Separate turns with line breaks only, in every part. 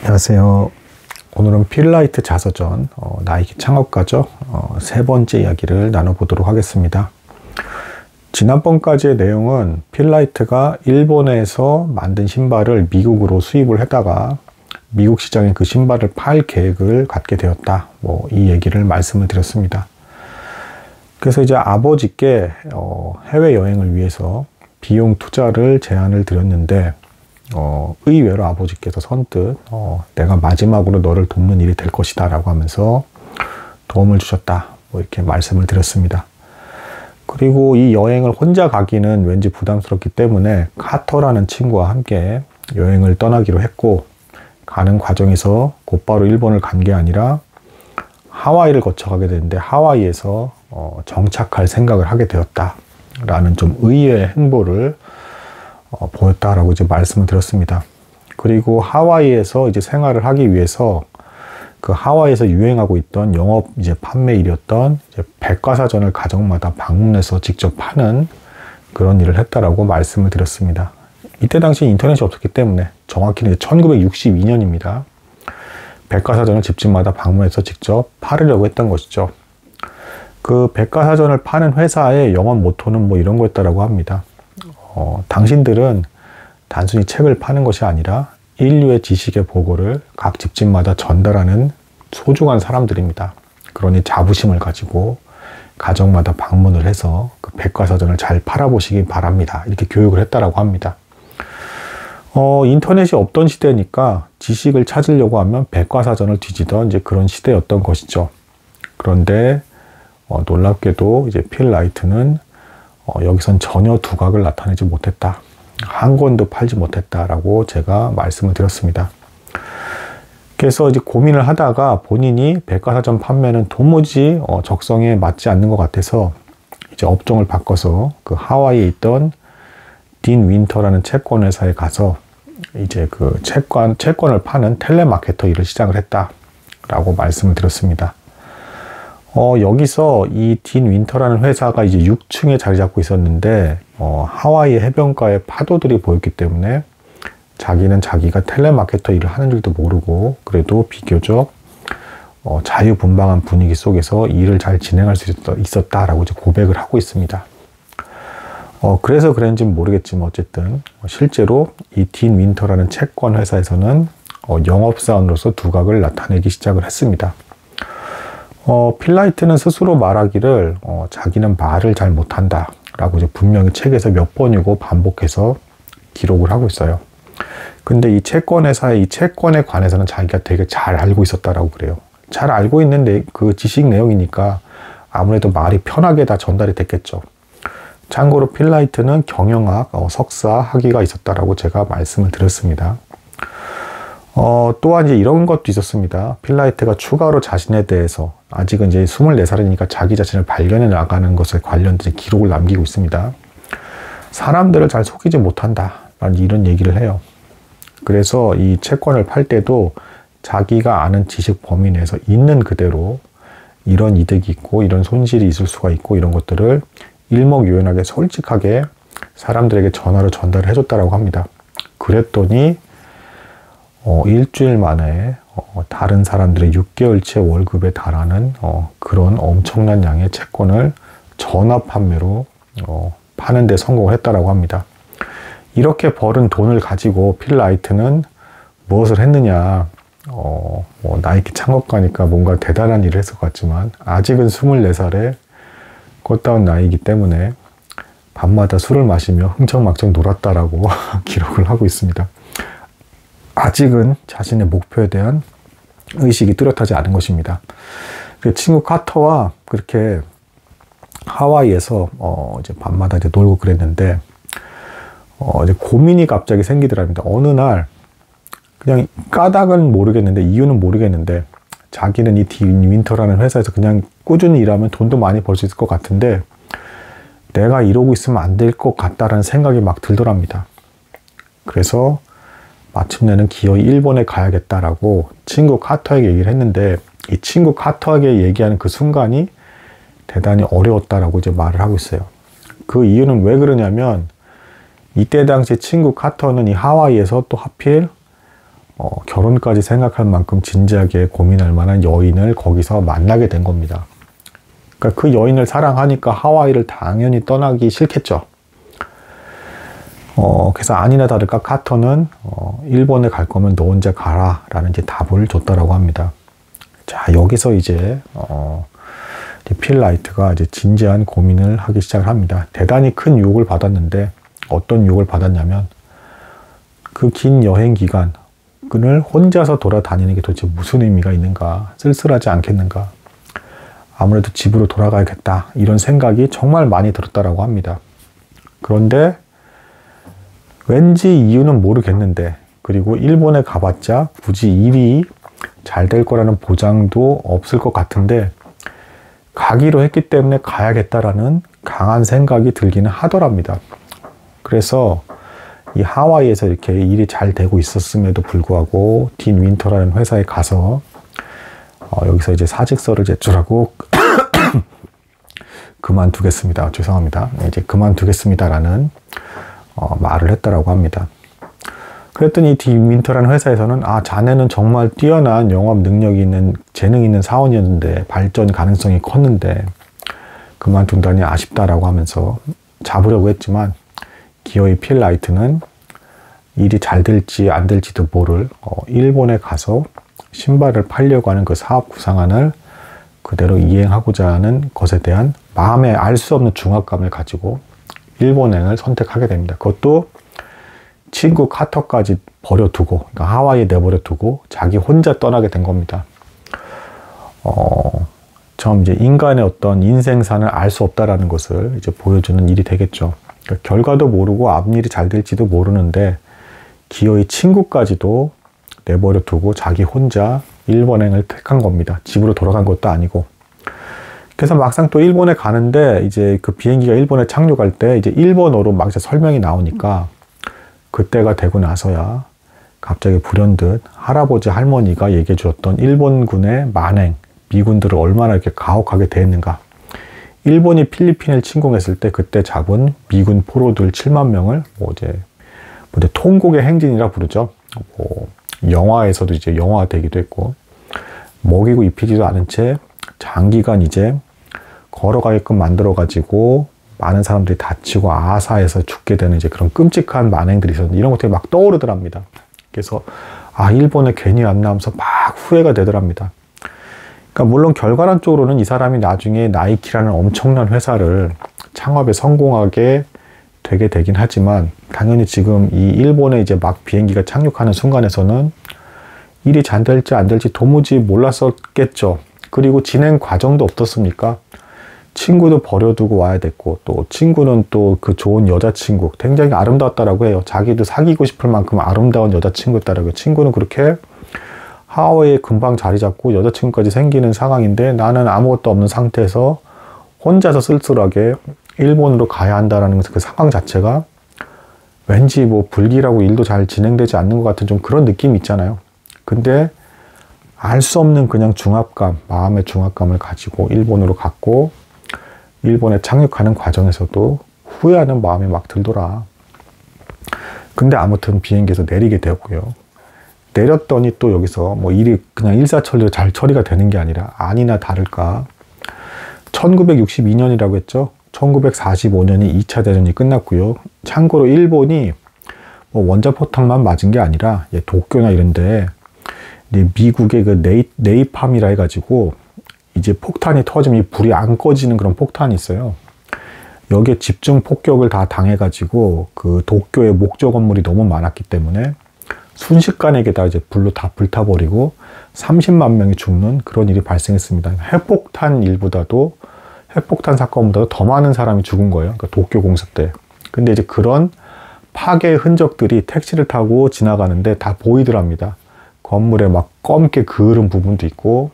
안녕하세요. 오늘은 필라이트 자서전 나이키 창업가죠. 세 번째 이야기를 나눠보도록 하겠습니다. 지난번까지의 내용은 필라이트가 일본에서 만든 신발을 미국으로 수입을 했다가 미국 시장에 그 신발을 팔 계획을 갖게 되었다. 이 얘기를 말씀을 드렸습니다. 그래서 이제 아버지께 해외여행을 위해서 비용 투자를 제안을 드렸는데 의외로 아버지께서 선뜻 내가 마지막으로 너를 돕는 일이 될 것이다 라고 하면서 도움을 주셨다, 이렇게 말씀을 드렸습니다. 그리고 이 여행을 혼자 가기는 왠지 부담스럽기 때문에 카터라는 친구와 함께 여행을 떠나기로 했고, 가는 과정에서 곧바로 일본을 간 게 아니라 하와이를 거쳐가게 되는데 하와이에서 정착할 생각을 하게 되었다 라는 좀 의외의 행보를 보였다라고 이제 말씀을 드렸습니다. 그리고 하와이에서 이제 생활을 하기 위해서 그 하와이에서 유행하고 있던 영업 이제 판매일이었던 이제 백과사전을 가정마다 방문해서 직접 파는 그런 일을 했다라고 말씀을 드렸습니다. 이때 당시 인터넷이 없었기 때문에 정확히는 이제 1962년입니다. 백과사전을 집집마다 방문해서 직접 팔으려고 했던 것이죠. 그 백과사전을 파는 회사의 영업 모토는 이런 거였다라고 합니다. 당신들은 단순히 책을 파는 것이 아니라 인류의 지식의 보고를 각 집집마다 전달하는 소중한 사람들입니다. 그러니 자부심을 가지고 가정마다 방문을 해서 그 백과사전을 잘 팔아보시기 바랍니다. 이렇게 교육을 했다라고 합니다. 인터넷이 없던 시대니까 지식을 찾으려고 하면 백과사전을 뒤지던 이제 그런 시대였던 것이죠. 그런데 놀랍게도 이제 필라이트는 여기선 전혀 두각을 나타내지 못했다. 한 권도 팔지 못했다라고 제가 말씀을 드렸습니다. 그래서 이제 고민을 하다가 본인이 백과사전 판매는 도무지 적성에 맞지 않는 것 같아서 이제 업종을 바꿔서 그 하와이에 있던 딘 윈터라는 채권 회사에 가서 이제 그 채권을 파는 텔레마케터 일을 시작을 했다라고 말씀을 드렸습니다. 여기서 이 딘 윈터라는 회사가 이제 6층에 자리 잡고 있었는데 하와이 해변가에 파도들이 보였기 때문에 자기는 자기가 텔레마케터 일을 하는 줄도 모르고 그래도 비교적 자유분방한 분위기 속에서 일을 잘 진행할 수 있었다라고 이제 고백을 하고 있습니다. 그래서 그랬는지는 모르겠지만 어쨌든 실제로 이 딘 윈터라는 채권 회사에서는 영업사원으로서 두각을 나타내기 시작을 했습니다. 필라이트는 스스로 말하기를 자기는 말을 잘 못한다 라고 이제 분명히 책에서 몇 번이고 반복해서 기록을 하고 있어요. 근데 이 채권 회사의 이 채권에 관해서는 자기가 되게 잘 알고 있었다라고 그래요. 잘 알고 있는데 그 지식 내용이니까 아무래도 말이 편하게 다 전달이 됐겠죠. 참고로 필라이트는 경영학 석사 학위가 있었다라고 제가 말씀을 드렸습니다. 또한 이제 이런 것도 있었습니다. 필라이트가 추가로 자신에 대해서 아직은 이제 24살이니까 자기 자신을 발견해 나가는 것에 관련된 기록을 남기고 있습니다. 사람들을 잘 속이지 못한다 라는 이런 얘기를 해요. 그래서 이 채권을 팔 때도 자기가 아는 지식 범위 내에서 있는 그대로 이런 이득이 있고 이런 손실이 있을 수가 있고 이런 것들을 일목요연하게 솔직하게 사람들에게 전화로 전달을 해줬다라고 합니다. 그랬더니 일주일 만에 다른 사람들의 6개월치 월급에 달하는 그런 엄청난 양의 채권을 전화 판매로 파는 데 성공을 했다라고 합니다. 이렇게 벌은 돈을 가지고 필라이트는 무엇을 했느냐, 나이키 창업가니까 뭔가 대단한 일을 했을 것 같지만 아직은 24살에 꽃다운 나이이기 때문에 밤마다 술을 마시며 흥청망청 놀았다라고 기록을 하고 있습니다. 아직은 자신의 목표에 대한 의식이 뚜렷하지 않은 것입니다. 그 친구 카터와 그렇게 하와이에서 이제 밤마다 이제 놀고 그랬는데 이제 고민이 갑자기 생기더랍니다. 어느 날 그냥 까닭은 모르겠는데 이유는 모르겠는데 자기는 이 딘 윈터라는 회사에서 그냥 꾸준히 일하면 돈도 많이 벌 수 있을 것 같은데 내가 이러고 있으면 안 될 것 같다라는 생각이 막 들더랍니다. 그래서 마침내는 기어이 일본에 가야겠다라고 친구 카터에게 얘기를 했는데 이 친구 카터에게 얘기하는 그 순간이 대단히 어려웠다라고 이제 말을 하고 있어요. 그 이유는 왜 그러냐면 이때 당시 친구 카터는 이 하와이에서 또 하필 결혼까지 생각할 만큼 진지하게 고민할 만한 여인을 거기서 만나게 된 겁니다. 그러니까 그 여인을 사랑하니까 하와이를 당연히 떠나기 싫겠죠. 그래서 아니나 다를까 카터는 일본에 갈 거면 너 혼자 가라 라는 이제 답을 줬다라고 합니다. 자, 여기서 이제 필 라이트가 이제 진지한 고민을 하기 시작을 합니다. 대단히 큰 유혹을 받았는데 어떤 유혹을 받았냐면 그 긴 여행 기간 그를 혼자서 돌아다니는 게 도대체 무슨 의미가 있는가, 쓸쓸하지 않겠는가, 아무래도 집으로 돌아가야겠다 이런 생각이 정말 많이 들었다라고 합니다. 그런데 왠지 이유는 모르겠는데, 그리고 일본에 가봤자 굳이 일이 잘 될 거라는 보장도 없을 것 같은데 가기로 했기 때문에 가야겠다라는 강한 생각이 들기는 하더랍니다. 그래서 이 하와이에서 이렇게 일이 잘 되고 있었음에도 불구하고 딘 윈터라는 회사에 가서 여기서 이제 사직서를 제출하고 그만두겠습니다. 죄송합니다. 이제 그만두겠습니다라는 말을 했다라고 합니다. 그랬더니 딘 윈터라는 회사에서는 자네는 정말 뛰어난 영업 능력이 있는, 재능 있는 사원이었는데, 발전 가능성이 컸는데 그만둔다니 아쉽다라고 하면서 잡으려고 했지만 기어이 필 라이트는 일이 잘 될지 안 될지도 모를 일본에 가서 신발을 팔려고 하는 그 사업 구상안을 그대로 이행하고자 하는 것에 대한 마음에 알 수 없는 중압감을 가지고 일본행을 선택하게 됩니다. 그것도 친구 카터까지 버려두고, 그러니까 하와이에 내버려두고 자기 혼자 떠나게 된 겁니다. 좀 이제 인간의 어떤 인생산을 알 수 없다라는 것을 이제 보여주는 일이 되겠죠. 그러니까 결과도 모르고 앞일이 잘 될지도 모르는데 기어이 친구까지도 내버려두고 자기 혼자 일본행을 택한 겁니다. 집으로 돌아간 것도 아니고. 그래서 막상 또 일본에 가는데 이제 그 비행기가 일본에 착륙할 때 이제 일본어로 막 이제 설명이 나오니까 그때가 되고 나서야 갑자기 불현듯 할아버지 할머니가 얘기해 주었던 일본군의 만행, 미군들을 얼마나 이렇게 가혹하게 대했는가. 일본이 필리핀을 침공했을 때 그때 잡은 미군 포로들 7만 명을 이제 통곡의 행진이라 부르죠. 영화에서도 이제 영화되기도 했고, 먹이고 입히지도 않은 채 장기간 이제 걸어가게끔 만들어가지고 많은 사람들이 다치고 아사에서 죽게 되는 이제 그런 끔찍한 만행들이 있었는데 이런 것들이 막 떠오르더랍니다. 그래서 일본에 괜히 왔나 하면서 막 후회가 되더랍니다. 그러니까 물론 결과론적으로는 이 사람이 나중에 나이키라는 엄청난 회사를 창업에 성공하게 되게 되긴 하지만 당연히 지금 이 일본에 이제 막 비행기가 착륙하는 순간에서는 일이 잘 될지 안 될지 도무지 몰랐었겠죠. 그리고 진행 과정도 어떻습니까? 친구도 버려두고 와야 됐고, 또 친구는 또 그 좋은 여자친구, 굉장히 아름다웠다라고 해요. 자기도 사귀고 싶을 만큼 아름다운 여자친구였다라고 해요. 친구는 그렇게 하와이에 금방 자리 잡고 여자친구까지 생기는 상황인데 나는 아무것도 없는 상태에서 혼자서 쓸쓸하게 일본으로 가야 한다는 그 상황 자체가 왠지 불길하고 일도 잘 진행되지 않는 것 같은 좀 그런 느낌이 있잖아요. 근데 알 수 없는 그냥 중압감, 마음의 중압감을 가지고 일본으로 갔고, 일본에 착륙하는 과정에서도 후회하는 마음이 막 들더라. 근데 아무튼 비행기에서 내리게 되고요. 내렸더니 또 여기서 일이 그냥 일사천리로 잘 처리가 되는 게 아니라 아니나 다를까 1962년이라고 했죠. 1945년이 2차 대전이 끝났고요. 참고로 일본이 원자포탄만 맞은 게 아니라 도쿄나 이런데 미국의 그 네이팜이라 해가지고 이제 폭탄이 터지면 이 불이 안 꺼지는 그런 폭탄이 있어요. 여기에 집중 폭격을 다 당해가지고 그 도쿄의 목조 건물이 너무 많았기 때문에 순식간에 다 이제 불로 다 불타버리고 30만 명이 죽는 그런 일이 발생했습니다. 핵폭탄 사건보다도 더 많은 사람이 죽은 거예요. 그러니까 도쿄 공습 때. 근데 이제 그런 파괴의 흔적들이 택시를 타고 지나가는데 다 보이더랍니다. 건물에 막 검게 그을은 부분도 있고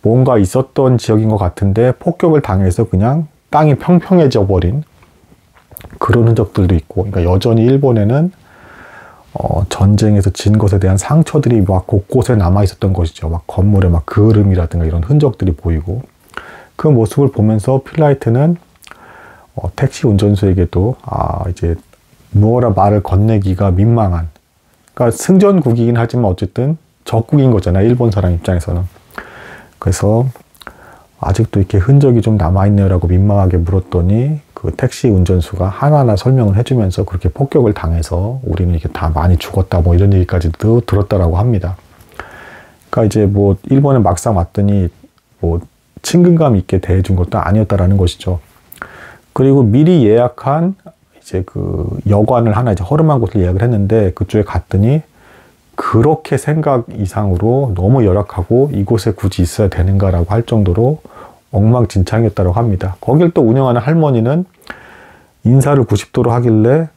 뭔가 있었던 지역인 것 같은데 폭격을 당해서 그냥 땅이 평평해져 버린 그런 흔적들도 있고, 그러니까 여전히 일본에는 전쟁에서 진 것에 대한 상처들이 막 곳곳에 남아 있었던 것이죠. 막 건물에 막 그을음이라든가 이런 흔적들이 보이고, 그 모습을 보면서 필 라이트는 택시 운전수에게도 이제 무어라 말을 건네기가 민망한, 그러니까 승전국이긴 하지만 어쨌든 적국인 거잖아요. 일본 사람 입장에서는. 그래서 아직도 이렇게 흔적이 좀 남아있네요 라고 민망하게 물었더니 그 택시 운전수가 하나하나 설명을 해주면서 그렇게 폭격을 당해서 우리는 이게 다 많이 죽었다 뭐 이런 얘기까지도 들었다라고 합니다. 그러니까 이제 뭐 일본에 막상 왔더니 뭐 친근감 있게 대해준 것도 아니었다라는 것이죠. 그리고 미리 예약한 이제 그 여관을 하나 이제 허름한 곳을 예약을 했는데 그쪽에 갔더니 그렇게 생각 이상으로 너무 열악하고 이곳에 굳이 있어야 되는가라고 할 정도로 엉망진창이었다고 합니다. 거길 또 운영하는 할머니는 인사를 90도로 하길래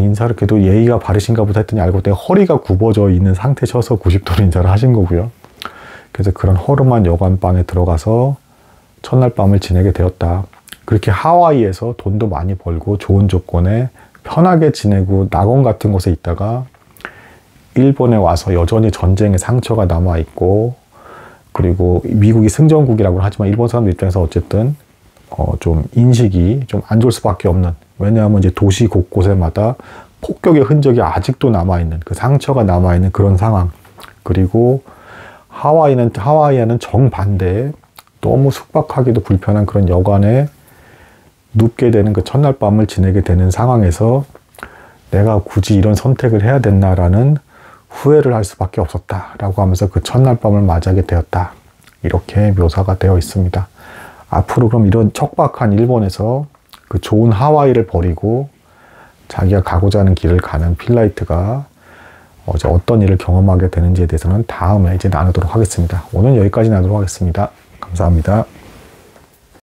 인사를 그래도 예의가 바르신가 보다 했더니 알고 보니 허리가 굽어져 있는 상태셔서 90도로 인사를 하신 거고요. 그래서 그런 허름한 여관방에 들어가서 첫날 밤을 지내게 되었다. 그렇게 하와이에서 돈도 많이 벌고 좋은 조건에 편하게 지내고 낙원 같은 곳에 있다가 일본에 와서 여전히 전쟁의 상처가 남아있고 그리고 미국이 승전국이라고 하지만 일본 사람들 입장에서 어쨌든 좀 인식이 좀 안 좋을 수밖에 없는, 왜냐하면 이제 도시 곳곳에마다 폭격의 흔적이 아직도 남아있는 그 상처가 남아있는 그런 상황. 그리고 하와이는 정반대에 너무 숙박하기도 불편한 그런 여관에 눕게 되는 그 첫날 밤을 지내게 되는 상황에서 내가 굳이 이런 선택을 해야 됐나라는 후회를 할 수밖에 없었다라고 하면서 그 첫날 밤을 맞이하게 되었다. 이렇게 묘사가 되어 있습니다. 앞으로 그럼 이런 척박한 일본에서 그 좋은 하와이를 버리고 자기가 가고자 하는 길을 가는 필라이트가 어떤 일을 경험하게 되는지에 대해서는 다음에 이제 나누도록 하겠습니다. 오늘 여기까지 나누도록 하겠습니다. 감사합니다.